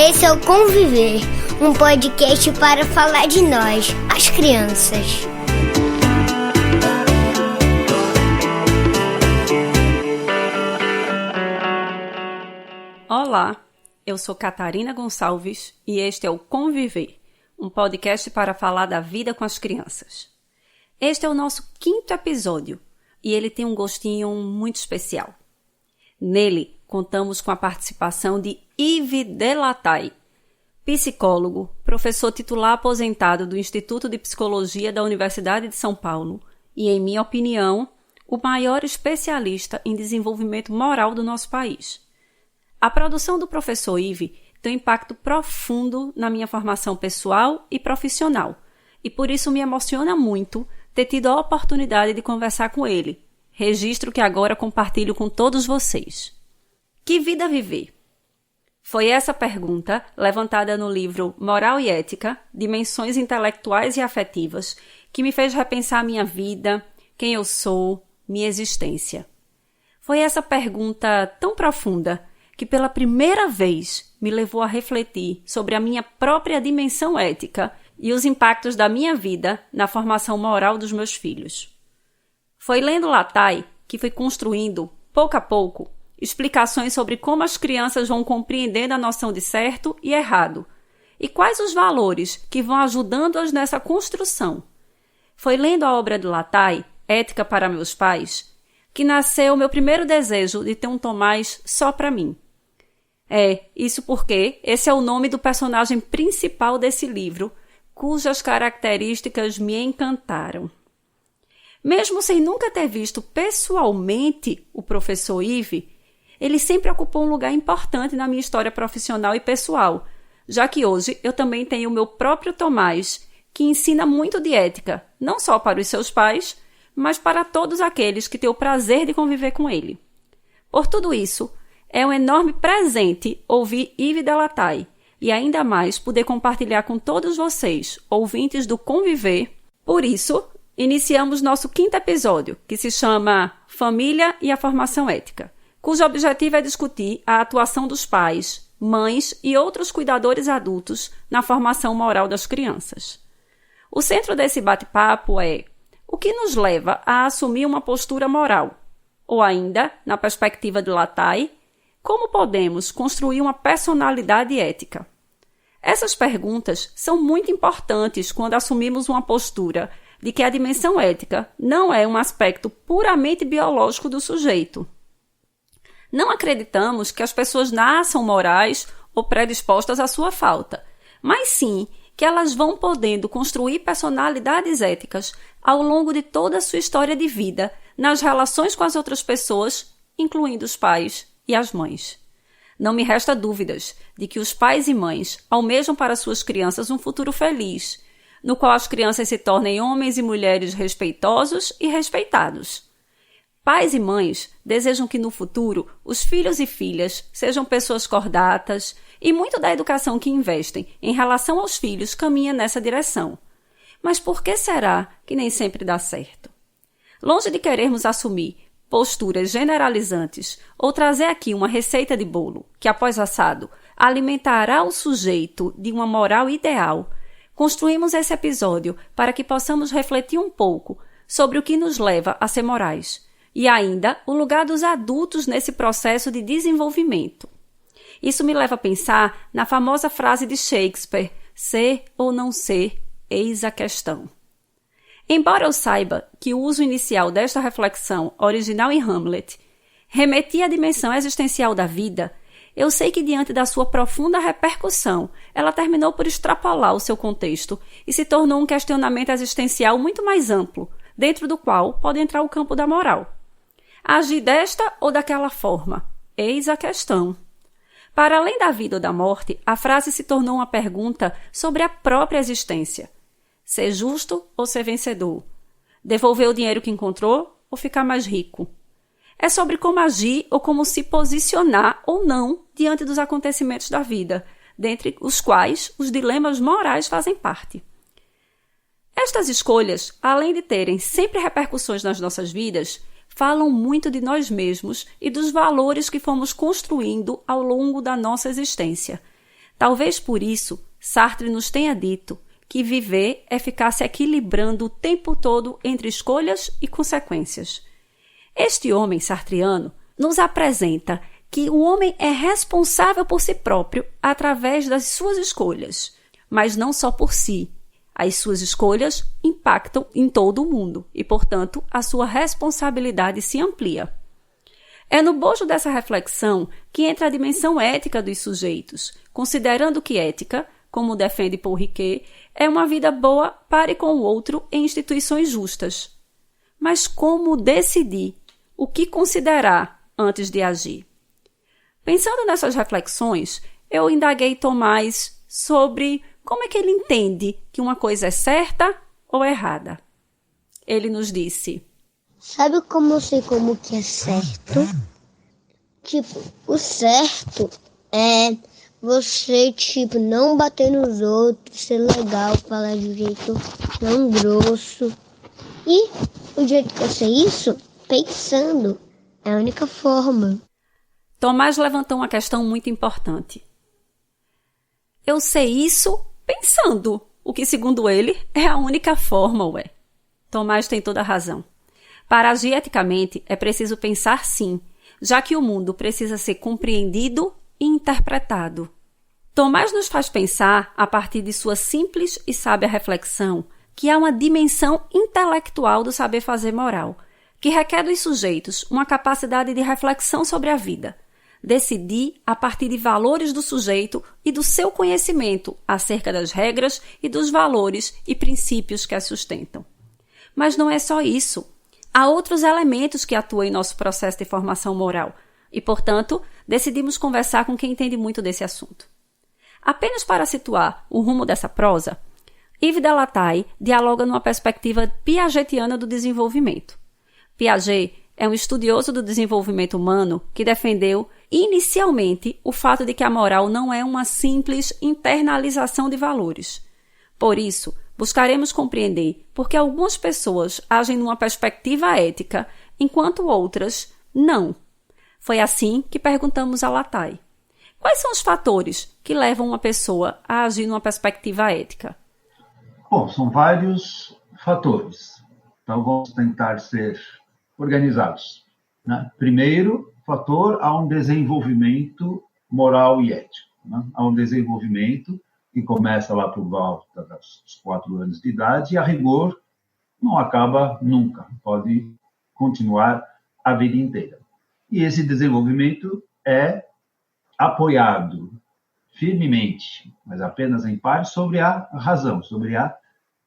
Esse é o Conviver, um podcast para falar de nós, as crianças. Olá, eu sou Catarina Gonçalves e este é o Conviver, um podcast para falar da vida com as crianças. Este é o nosso 5º episódio e ele tem um gostinho muito especial. Nele, contamos com a participação de Yves Delatay, psicólogo, professor titular aposentado do Instituto de Psicologia da Universidade de São Paulo e, em minha opinião, o maior especialista em desenvolvimento moral do nosso país. A produção do professor Yves tem um impacto profundo na minha formação pessoal e profissional, e por isso me emociona muito ter tido a oportunidade de conversar com ele, registro que agora compartilho com todos vocês. Que vida viver? Foi essa pergunta, levantada no livro Moral e Ética, Dimensões Intelectuais e Afetivas, que me fez repensar minha vida, quem eu sou, minha existência. Foi essa pergunta tão profunda que pela primeira vez me levou a refletir sobre a minha própria dimensão ética e os impactos da minha vida na formação moral dos meus filhos. Foi lendo Delatay que fui construindo, pouco a pouco, explicações sobre como as crianças vão compreendendo a noção de certo e errado e quais os valores que vão ajudando-as nessa construção. Foi lendo a obra de Delatay, Ética para Meus Pais, que nasceu o meu primeiro desejo de ter um Tomás só para mim. Isso porque esse é o nome do personagem principal desse livro, cujas características me encantaram. Mesmo sem nunca ter visto pessoalmente o professor Yves, ele sempre ocupou um lugar importante na minha história profissional e pessoal, já que hoje eu também tenho o meu próprio Tomás, que ensina muito de ética, não só para os seus pais, mas para todos aqueles que têm o prazer de conviver com ele. Por tudo isso, é um enorme presente ouvir Yves Delatay e ainda mais poder compartilhar com todos vocês, ouvintes do Conviver. Por isso, iniciamos nosso 5º episódio, que se chama Família e a Formação Ética, cujo objetivo é discutir a atuação dos pais, mães e outros cuidadores adultos na formação moral das crianças. O centro desse bate-papo é o que nos leva a assumir uma postura moral, ou ainda, na perspectiva de Delatay, como podemos construir uma personalidade ética. Essas perguntas são muito importantes quando assumimos uma postura de que a dimensão ética não é um aspecto puramente biológico do sujeito. Não acreditamos que as pessoas nasçam morais ou predispostas à sua falta, mas sim que elas vão podendo construir personalidades éticas ao longo de toda a sua história de vida, nas relações com as outras pessoas, incluindo os pais e as mães. Não me resta dúvidas de que os pais e mães almejam para suas crianças um futuro feliz, no qual as crianças se tornem homens e mulheres respeitosos e respeitados. Pais e mães desejam que no futuro os filhos e filhas sejam pessoas cordatas e muito da educação que investem em relação aos filhos caminha nessa direção. Mas por que será que nem sempre dá certo? Longe de querermos assumir posturas generalizantes ou trazer aqui uma receita de bolo que, após assado, alimentará o sujeito de uma moral ideal, construímos esse episódio para que possamos refletir um pouco sobre o que nos leva a ser morais e ainda o lugar dos adultos nesse processo de desenvolvimento. Isso me leva a pensar na famosa frase de Shakespeare, ser ou não ser, eis a questão. Embora eu saiba que o uso inicial desta reflexão, original em Hamlet, remetia à dimensão existencial da vida, eu sei que diante da sua profunda repercussão, ela terminou por extrapolar o seu contexto e se tornou um questionamento existencial muito mais amplo, dentro do qual pode entrar o campo da moral. Agir desta ou daquela forma? Eis a questão. Para além da vida ou da morte, a frase se tornou uma pergunta sobre a própria existência. Ser justo ou ser vencedor? Devolver o dinheiro que encontrou ou ficar mais rico? É sobre como agir ou como se posicionar ou não diante dos acontecimentos da vida, dentre os quais os dilemas morais fazem parte. Estas escolhas, além de terem sempre repercussões nas nossas vidas, falam muito de nós mesmos e dos valores que fomos construindo ao longo da nossa existência. Talvez por isso Sartre nos tenha dito que viver é ficar se equilibrando o tempo todo entre escolhas e consequências. Este homem sartriano nos apresenta que o homem é responsável por si próprio através das suas escolhas, mas não só por si. As suas escolhas impactam em todo o mundo e, portanto, a sua responsabilidade se amplia. É no bojo dessa reflexão que entra a dimensão ética dos sujeitos, considerando que ética, como defende Paul Ricoeur, é uma vida boa para e com o outro em instituições justas. Mas como decidir o que considerar antes de agir? Pensando nessas reflexões, eu indaguei Tomás sobre como é que ele entende que uma coisa é certa ou errada. Ele nos disse: sabe como eu sei como que é certo? Tipo, o certo é você, não bater nos outros, ser legal, falar de um jeito não grosso. E o jeito que eu sei isso, pensando, é a única forma. Tomás levantou uma questão muito importante. Eu sei isso pensando, o que, segundo ele, é a única forma, ué. Tomás tem toda a razão. Para agir eticamente, é preciso pensar sim, já que o mundo precisa ser compreendido e interpretado. Tomás nos faz pensar, a partir de sua simples e sábia reflexão, que há uma dimensão intelectual do saber fazer moral, que requer dos sujeitos uma capacidade de reflexão sobre a vida, decidir a partir de valores do sujeito e do seu conhecimento acerca das regras e dos valores e princípios que as sustentam. Mas não é só isso. Há outros elementos que atuam em nosso processo de formação moral e, portanto, decidimos conversar com quem entende muito desse assunto. Apenas para situar o rumo dessa prosa, Yves Delataille dialoga numa perspectiva piagetiana do desenvolvimento. Piaget é um estudioso do desenvolvimento humano que defendeu inicialmente o fato de que a moral não é uma simples internalização de valores. Por isso, buscaremos compreender por que algumas pessoas agem numa perspectiva ética, enquanto outras não. Foi assim que perguntamos a Lataille: quais são os fatores que levam uma pessoa a agir numa perspectiva ética? Bom, são vários fatores. Então, vamos tentar ser organizados. Né? Primeiro fator, há um desenvolvimento moral e ético. Né? Há um desenvolvimento que começa lá por volta dos 4 anos de idade e, a rigor, não acaba nunca. Pode continuar a vida inteira. E esse desenvolvimento é apoiado firmemente, mas apenas em parte, sobre a razão, sobre a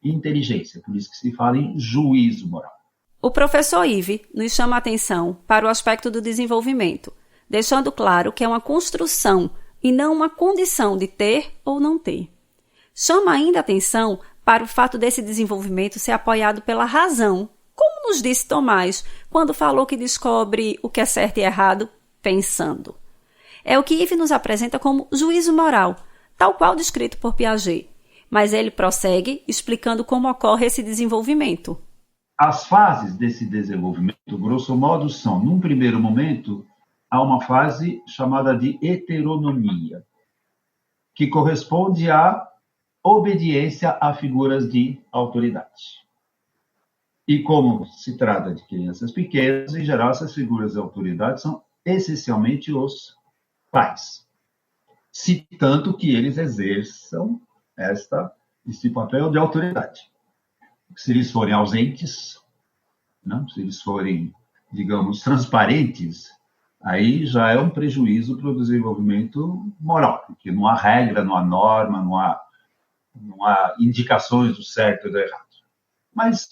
inteligência. Por isso que se fala em juízo moral. O professor Yves nos chama a atenção para o aspecto do desenvolvimento, deixando claro que é uma construção e não uma condição de ter ou não ter. Chama ainda a atenção para o fato desse desenvolvimento ser apoiado pela razão, como nos disse Tomás quando falou que descobre o que é certo e errado pensando. É o que Yves nos apresenta como juízo moral, tal qual descrito por Piaget, mas ele prossegue explicando como ocorre esse desenvolvimento. As fases desse desenvolvimento, grosso modo, são, num primeiro momento, há uma fase chamada de heteronomia, que corresponde à obediência a figuras de autoridade. E como se trata de crianças pequenas, em geral, essas figuras de autoridade são essencialmente os pais, se tanto que eles exerçam esse papel de autoridade. Se eles forem ausentes, né, se eles forem, digamos, transparentes, aí já é um prejuízo para o desenvolvimento moral, porque não há regra, não há norma, não há indicações do certo e do errado. Mas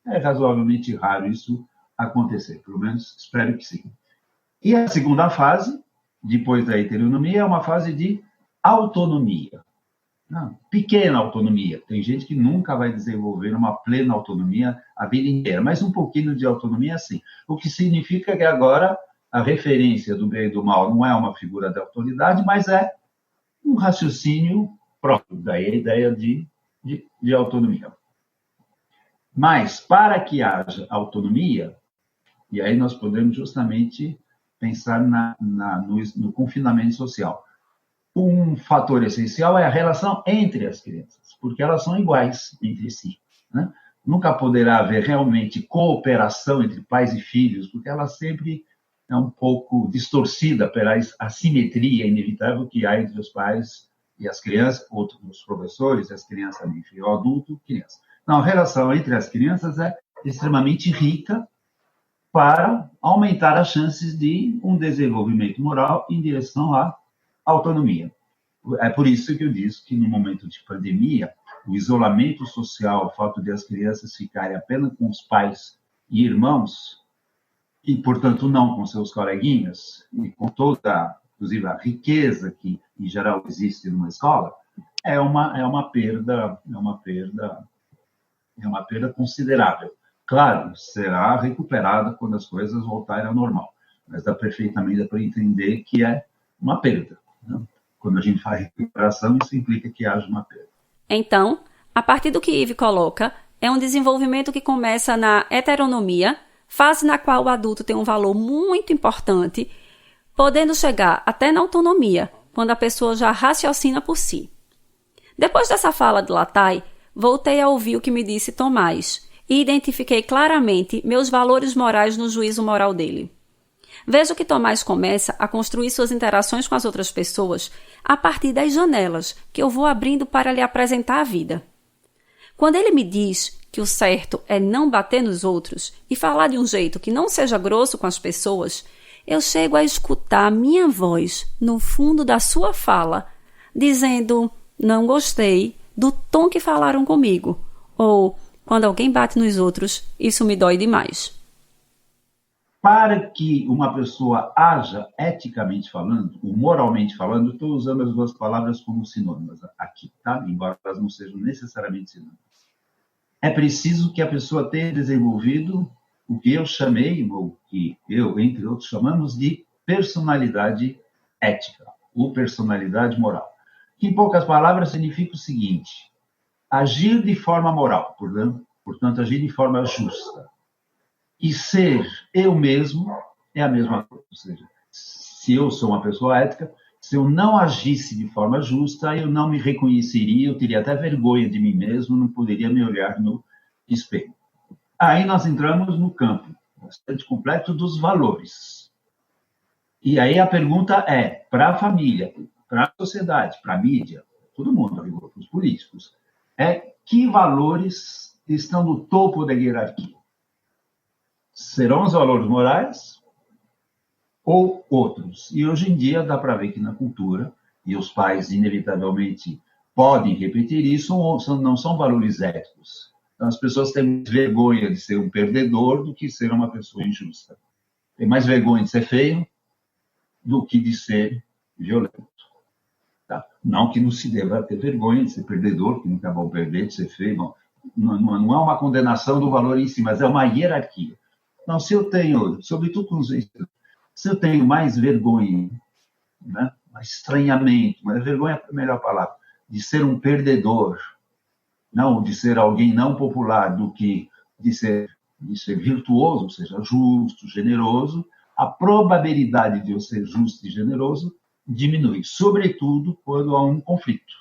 é razoavelmente raro isso acontecer, pelo menos espero que sim. E a segunda fase, depois da heteronomia, é uma fase de autonomia. Não, pequena autonomia. Tem gente que nunca vai desenvolver uma plena autonomia a vida inteira, mas um pouquinho de autonomia, sim. O que significa que agora a referência do bem e do mal não é uma figura de autoridade, mas é um raciocínio próprio, daí a ideia de autonomia. Mas, para que haja autonomia, e aí nós podemos justamente pensar no confinamento social, Um fator essencial é a relação entre as crianças, porque elas são iguais entre si, né? Nunca poderá haver realmente cooperação entre pais e filhos, porque ela sempre é um pouco distorcida pela assimetria inevitável que há entre os pais e as crianças, outros os professores, as crianças, enfim, o adulto, criança. Não, a relação entre as crianças é extremamente rica para aumentar as chances de um desenvolvimento moral em direção à autonomia. É por isso que eu disse que no momento de pandemia, o isolamento social, o fato de as crianças ficarem apenas com os pais e irmãos, e, portanto, não com seus coleguinhas, e com toda, inclusive, a riqueza que, em geral, existe numa escola, é uma perda considerável. Claro, será recuperada quando as coisas voltarem ao normal, mas dá perfeitamente para entender que é uma perda, né? Quando a gente faz recuperação, isso implica que haja uma perda. Então, a partir do que Yves coloca, é um desenvolvimento que começa na heteronomia, fase na qual o adulto tem um valor muito importante, podendo chegar até na autonomia, quando a pessoa já raciocina por si. Depois dessa fala de Lataille, voltei a ouvir o que me disse Tomás e identifiquei claramente meus valores morais no juízo moral dele. Vejo que Tomás começa a construir suas interações com as outras pessoas a partir das janelas que eu vou abrindo para lhe apresentar a vida. Quando ele me diz que o certo é não bater nos outros e falar de um jeito que não seja grosso com as pessoas, eu chego a escutar a minha voz no fundo da sua fala, dizendo: não gostei do tom que falaram comigo, ou quando alguém bate nos outros, isso me dói demais. Para que uma pessoa haja eticamente falando, ou moralmente falando, estou usando as duas palavras como sinônimas aqui, tá? Embora elas não sejam necessariamente sinônimas. É preciso que a pessoa tenha desenvolvido o que eu chamei, ou que eu, entre outros, chamamos de personalidade ética, ou personalidade moral. Que, em poucas palavras, significa o seguinte: agir de forma moral, portanto, agir de forma justa. E ser eu mesmo é a mesma coisa. Ou seja, se eu sou uma pessoa ética, se eu não agisse de forma justa, eu não me reconheceria, eu teria até vergonha de mim mesmo, não poderia me olhar no espelho. Aí nós entramos no campo bastante completo dos valores. E aí a pergunta é, para a família, para a sociedade, para a mídia, todo mundo, para os políticos, que valores estão no topo da hierarquia? Serão os valores morais ou outros? E hoje em dia dá para ver que na cultura, e os pais inevitavelmente podem repetir isso, não são valores éticos. Então as pessoas têm vergonha de ser um perdedor do que ser uma pessoa injusta. Tem mais vergonha de ser feio do que de ser violento. Tá? Não que não se deva ter vergonha de ser perdedor, que nunca é bom perder, de ser feio. Não é uma condenação do valor em si, mas é uma hierarquia. Não, se eu tenho, sobretudo com os vencidos, se eu tenho mais vergonha, né, mais estranhamento, mas vergonha é a melhor palavra, de ser um perdedor, não de ser alguém não popular, do que de ser virtuoso, ou seja, justo, generoso, a probabilidade de eu ser justo e generoso diminui, sobretudo quando há um conflito.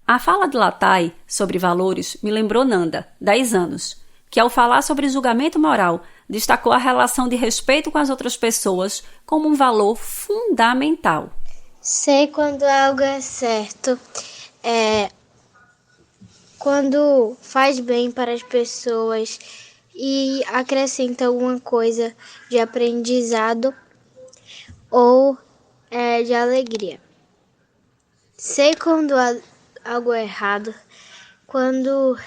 A fala de Lataille sobre valores me lembrou Nanda, 10 anos, que ao falar sobre julgamento moral, destacou a relação de respeito com as outras pessoas como um valor fundamental. Sei quando algo é certo, quando faz bem para as pessoas e acrescenta alguma coisa de aprendizado ou de alegria. Sei quando algo é errado, quando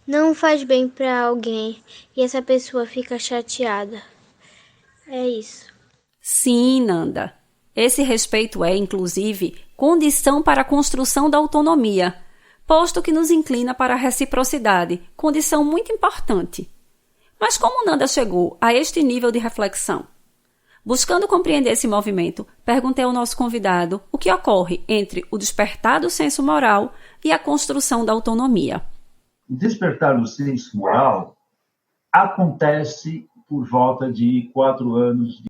não faz bem para alguém e essa pessoa fica chateada. É isso. Sim, Nanda. Esse respeito é, inclusive, condição para a construção da autonomia, posto que nos inclina para a reciprocidade, condição muito importante. Mas como Nanda chegou a este nível de reflexão? Buscando compreender esse movimento, perguntei ao nosso convidado o que ocorre entre o despertar do senso moral e a construção da autonomia. O despertar do senso moral acontece por volta de 4 anos de